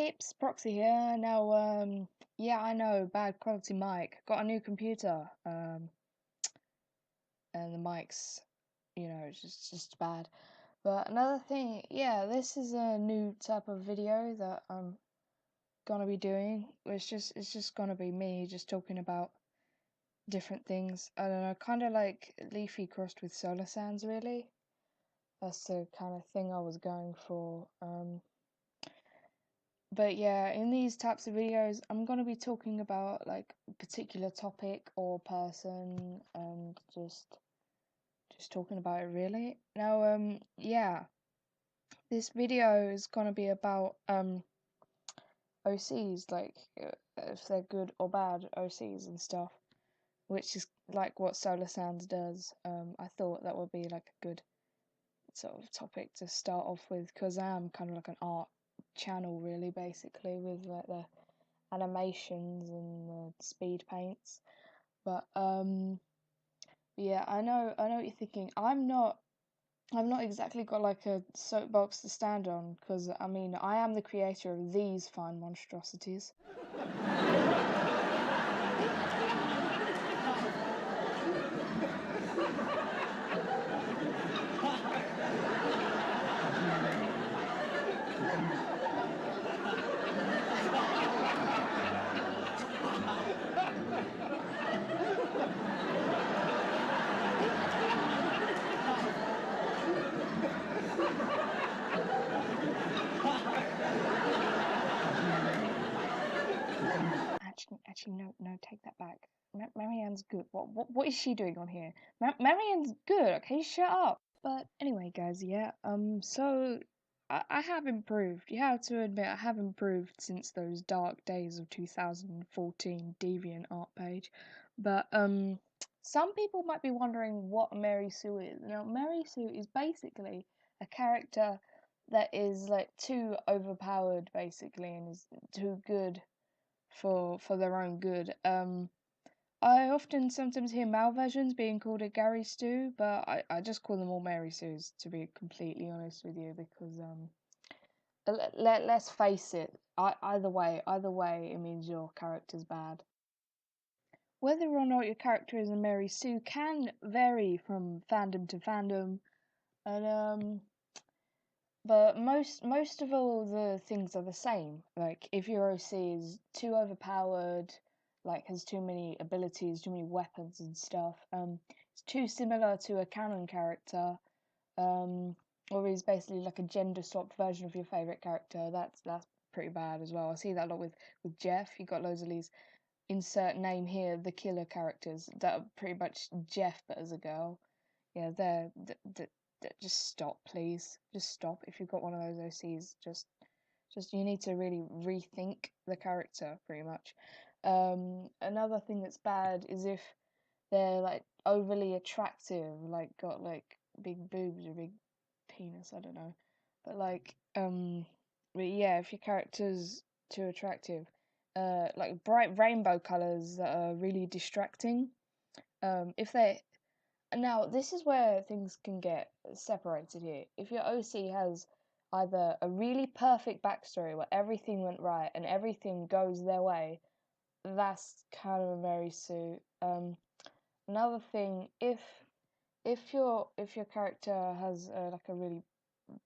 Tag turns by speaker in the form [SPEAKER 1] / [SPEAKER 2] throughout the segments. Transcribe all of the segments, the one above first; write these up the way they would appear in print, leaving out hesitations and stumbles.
[SPEAKER 1] peeps, Proxy here. Now, yeah, I know, bad quality mic. Got a new computer, and the mic's, it's just bad. But another thing, yeah, this is a new type of video that I'm gonna be doing. It's just gonna be me just talking about different things. I don't know, kind of like Leafy crossed with Solar Sands, really. That's the kind of thing I was going for. But yeah, in these types of videos, I'm gonna be talking about like a particular topic or person and just talking about it really. Now, yeah, this video is gonna be about OCs, like if they're good or bad OCs and stuff, which is like what Solar Sands does. I thought that would be like a good sort of topic to start off with because I am kind of like an art channel really, basically, with like the animations and the speed paints. But yeah, I know what you're thinking. I've not exactly got like a soapbox to stand on because I mean I am the creator of these fine monstrosities. Actually, no, take that back. Marianne's good. What is she doing on here? Marianne's good. Okay, shut up. But anyway, guys, yeah. So I have improved. You have to admit, I have improved since those dark days of 2014 Deviant art page. But some people might be wondering what Mary Sue is. Now, Mary Sue is basically a character that is like too overpowered, basically, and is too good for their own good. I often sometimes hear male versions being called a Gary Stew, but I just call them all Mary Sues, to be completely honest with you, because let's face it, either way, it means your character's bad. Whether or not your character is a Mary Sue can vary from fandom to fandom, and but most of all the things are the same. Like if your OC is too overpowered, like has too many abilities, too many weapons and stuff, it's too similar to a canon character, um, or is basically like a gender swapped version of your favorite character. That's pretty bad as well. I see that a lot with Jeff. You got loads of these insert name here, the killer characters that are pretty much Jeff but as a girl. Yeah, just stop, please. Just stop. If you've got one of those OCs, just you need to really rethink the character, pretty much. Another thing that's bad is if they're like overly attractive, like got like big boobs or big penis, I don't know. But like, but yeah, if your character's too attractive, like bright rainbow colors that are really distracting. If they Now, this is where things can get separated here. If your OC has either a really perfect backstory where everything went right and everything goes their way, that's kind of a Mary Sue. Another thing, if your character has like a really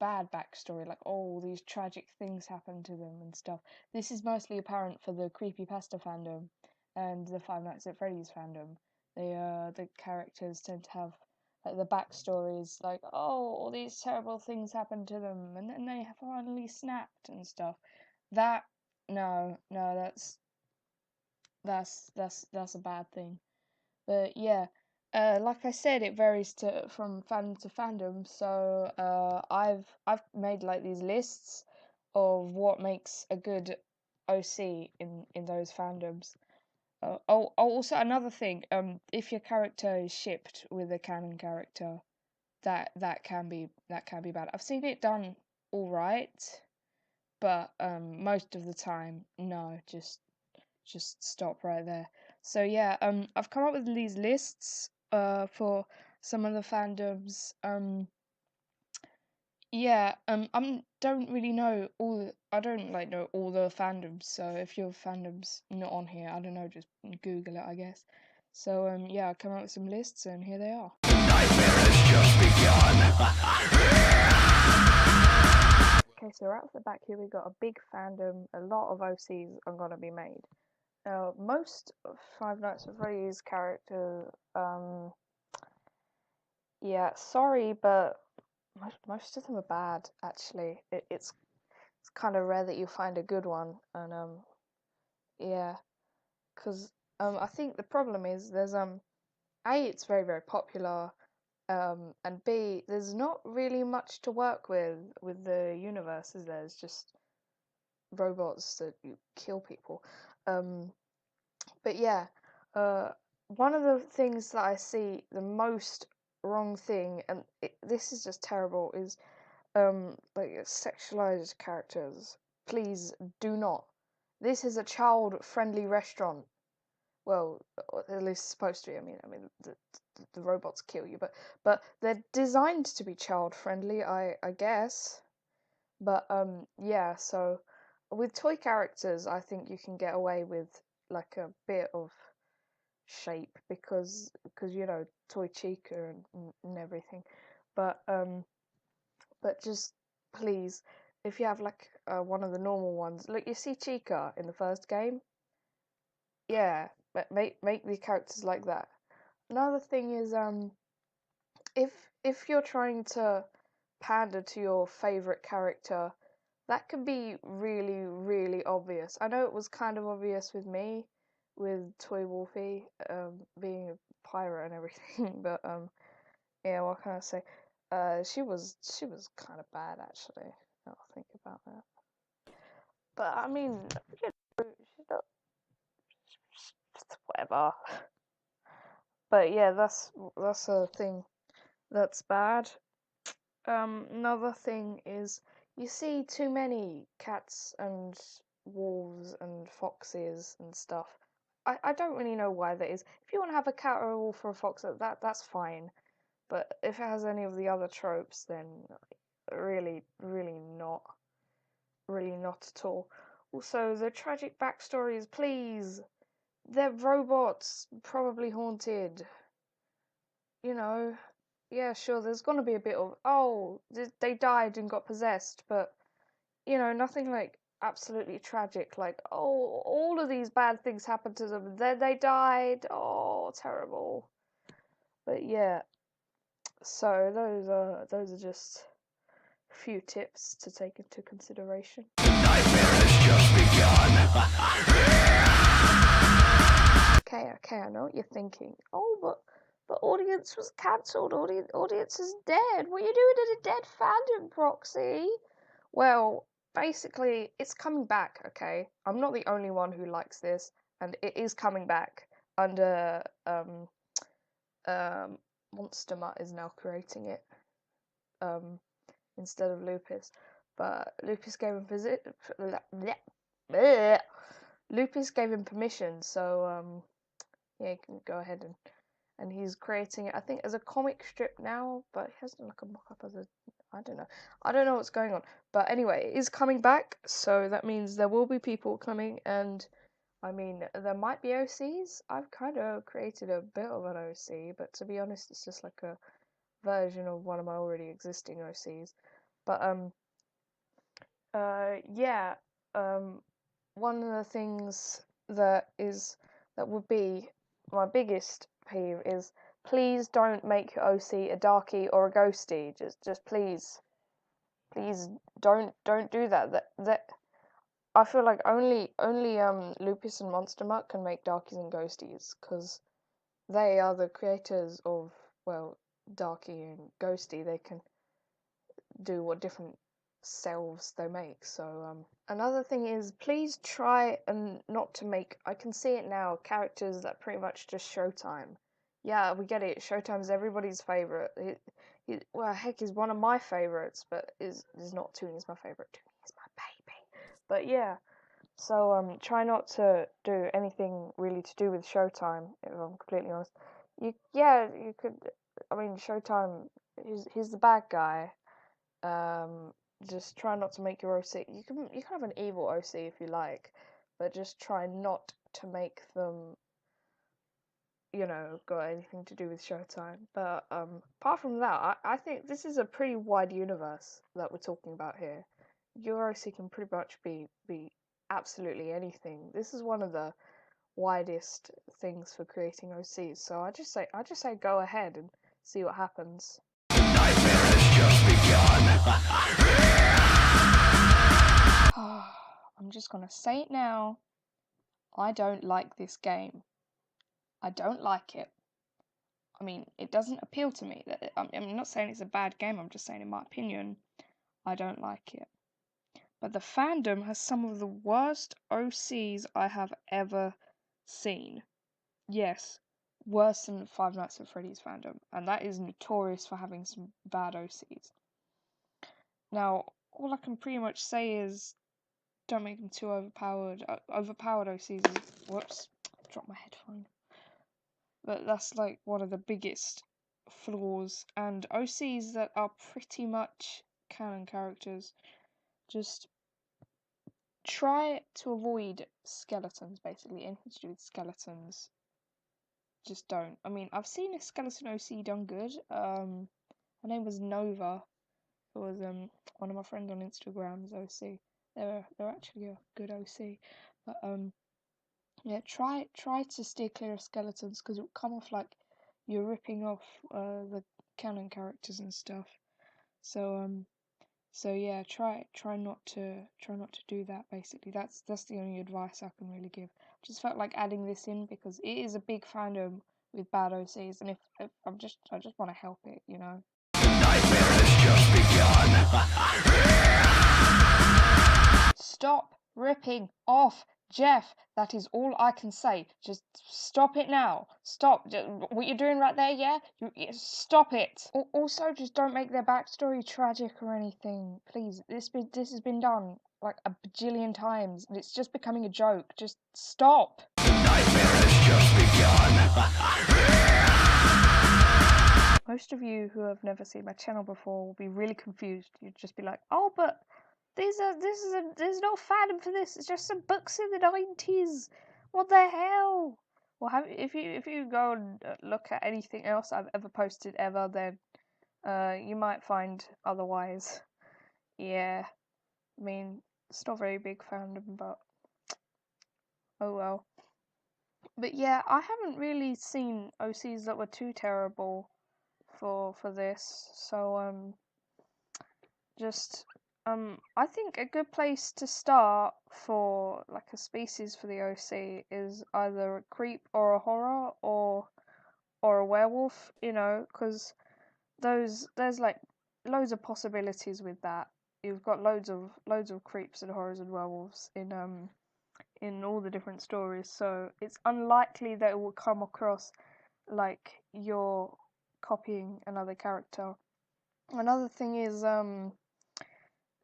[SPEAKER 1] bad backstory, like all these tragic things happen to them and stuff, this is mostly apparent for the creepypasta fandom and the Five Nights at Freddy's fandom. The characters tend to have like the backstories, like oh, all these terrible things happened to them, and then they have finally snapped and stuff. That no, that's a bad thing. But yeah, like I said, it varies from fandom to fandom. So I've made like these lists of what makes a good OC in those fandoms. Also another thing, if your character is shipped with a canon character, that can be bad. I've seen it done all right, but most of the time, no, just stop right there. So yeah, I've come up with these lists for some of the fandoms. Yeah, don't really know I don't like know all the fandoms, so if your fandom's not on here, I don't know, just Google it, I guess. So yeah, I come up with some lists and here they are. Okay, so right off the back here we got a big fandom, a lot of OCs are gonna be made. Now most of Five Nights at Freddy's characters, yeah, sorry, but most of them are bad actually. It's kind of rare that you find a good one, and yeah, because I think the problem is there's A, it's very very popular, and B, there's not really much to work with the universe, is there? It's just robots that you kill people. Um, but yeah, uh, one of the things that I see the most wrong thing, and this is just terrible, is like sexualized characters. Please do not. This is a child-friendly restaurant. Well, at least it's supposed to be. I mean, the robots kill you, but they're designed to be child-friendly, I guess. But yeah. So with toy characters, I think you can get away with like a bit of shape because you know toy Chica and everything. But just please, if you have like one of the normal ones, look, you see Chica in the first game, yeah, but make the characters like that. Another thing is if you're trying to pander to your favorite character, that can be really really obvious. I know it was kind of obvious with me, with Toy Wolfie, being a pirate and everything, but yeah, what can I say? She was kind of bad actually. Now I think about that. But I mean, you know, she's not whatever. But yeah, that's a thing that's bad. Another thing is you see too many cats and wolves and foxes and stuff. I don't really know why that is. If you want to have a cat or a wolf or a fox, that's fine. But if it has any of the other tropes, then really, really not at all. Also, the tragic backstories, please. They're robots, probably haunted. You know, yeah, sure, there's gonna be a bit of, oh, they died and got possessed, but, you know, nothing like absolutely tragic, like, oh, all of these bad things happened to them, then they died, oh, terrible. But yeah, so those are just a few tips to take into consideration. Okay, I know what you're thinking. Oh, but audience was cancelled. Audience is dead. What are you doing in a dead fandom, Proxy? Well, basically, it's coming back. Okay, I'm not the only one who likes this, and it is coming back under um Monster Mutt is now creating it instead of Lupus, but Lupus gave him Lupus gave him permission, so yeah, you can go ahead and he's creating it, I think, as a comic strip now, but he has done like a mock-up as a, I don't know what's going on, but anyway, it is coming back, so that means there will be people coming, and I mean, there might be OCs. I've kind of created a bit of an OC, but to be honest, it's just like a version of one of my already existing OCs. But yeah, one of the things that would be my biggest peeve is please don't make your OC a darkie or a ghosty. Just please don't do that. That I feel like only Lupus and Monster Mutt can make darkies and ghosties because they are the creators of, well, darkie and ghosty. They can do what different selves they make. So another thing is please try and not to make, I can see it now, characters that pretty much just Showtime. Yeah, we get it. Showtime's everybody's favorite. Well, heck, he's one of my favorites, but is not Toonie's my favorite. Toonie is my baby. But yeah, so try not to do anything really to do with Showtime. If I'm completely honest, you could. I mean, Showtime. He's the bad guy. Just try not to make your OC. You can have an evil OC if you like, but just try not to make them, got anything to do with Showtime. But apart from that, I think this is a pretty wide universe that we're talking about here. Your OC can pretty much be absolutely anything. This is one of the widest things for creating OCs. So I just say go ahead and see what happens. I'm just gonna say it now. I don't like this game. I don't like it. I mean, it doesn't appeal to me. I'm not saying it's a bad game. I'm just saying, in my opinion, I don't like it. But the fandom has some of the worst OCs I have ever seen. Yes, worse than Five Nights at Freddy's fandom, and that is notorious for having some bad OCs. Now, all I can pretty much say is don't make them too overpowered. Overpowered OCs is, whoops, dropped my headphone. But that's like one of the biggest flaws. And OCs that are pretty much canon characters, just try to avoid skeletons, basically. Anything to do with skeletons, just don't. I mean, I've seen a skeleton OC done good. Her name was Nova. It was one of my friends on Instagram's OC. They're actually a good OC. But yeah, try to steer clear of skeletons because it will come off like you're ripping off the canon characters and stuff. So yeah, try not to do that. Basically, that's the only advice I can really give. Just felt like adding this in because it is a big fandom with bad OCs, and if I just want to help it, Nightmare has just begun. Stop ripping off Jeff. That is all I can say. Just stop it now. Stop. What you're doing right there, yeah? Stop it. Also, just don't make their backstory tragic or anything. Please. This has been done like a bajillion times, and it's just becoming a joke. Just stop. Nightmare has just begun. Most of you who have never seen my channel before will be really confused. You'd just be like, "Oh, but there's no fandom for this. It's just some books in the 90s. What the hell?" Well, if you go and look at anything else I've ever posted ever, then you might find otherwise. Yeah, I mean, it's not very big fandom, but oh well. But yeah, I haven't really seen OCs that were too terrible for this. So just I think a good place to start for like a species for the OC is either a creep or a horror or a werewolf, because there's like loads of possibilities with that. You've got loads of creeps and horrors and werewolves in all the different stories, so it's unlikely that it will come across like you're copying another character. Another thing is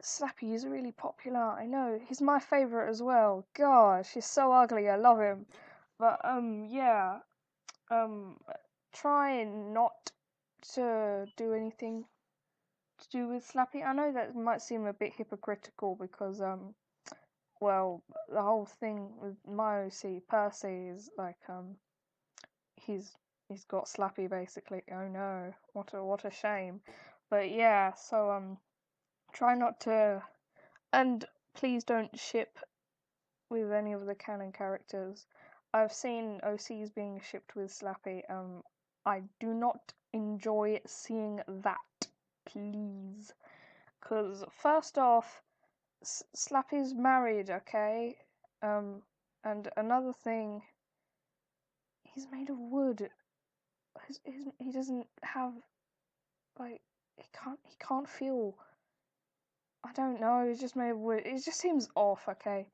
[SPEAKER 1] Slappy is really popular. I know he's my favorite as well. Gosh, he's so ugly. I love him. But yeah, try not to do anything to do with Slappy. I know that might seem a bit hypocritical because well, the whole thing with my OC Percy is like he's got Slappy basically. Oh no, what a shame. But yeah, so try not to, and please don't ship with any of the canon characters. I've seen OCs being shipped with Slappy. I do not enjoy seeing that, please. Because first off, Slappy's married, okay? And another thing, he's made of wood. He doesn't have like he can't feel. I don't know. He's just made of wood. It just seems off, okay?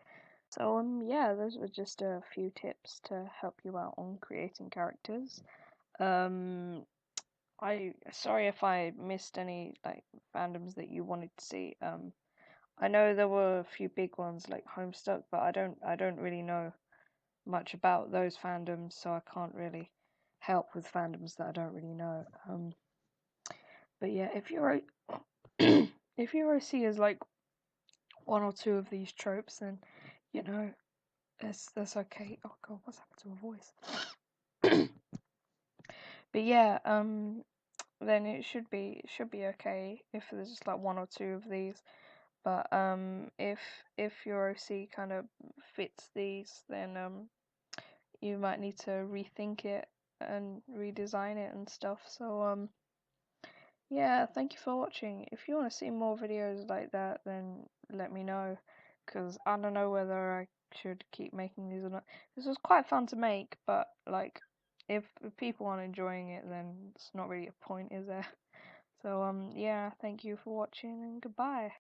[SPEAKER 1] So yeah, those were just a few tips to help you out on creating characters. Sorry if I missed any like fandoms that you wanted to see. I know there were a few big ones like Homestuck, but I don't really know much about those fandoms, so I can't really help with fandoms that I don't really know. But yeah, if you're if your OC is like one or two of these tropes, then you know that's okay. Oh god, what's happened to my voice? But yeah, then it should be okay if there's just like one or two of these. But if your OC kind of fits these, then you might need to rethink it and redesign it and stuff. So yeah, thank you for watching. If you want to see more videos like that, then let me know, because I don't know whether I should keep making these or not. This was quite fun to make, but like if people aren't enjoying it, then it's not really a point, is there? So yeah, thank you for watching and goodbye.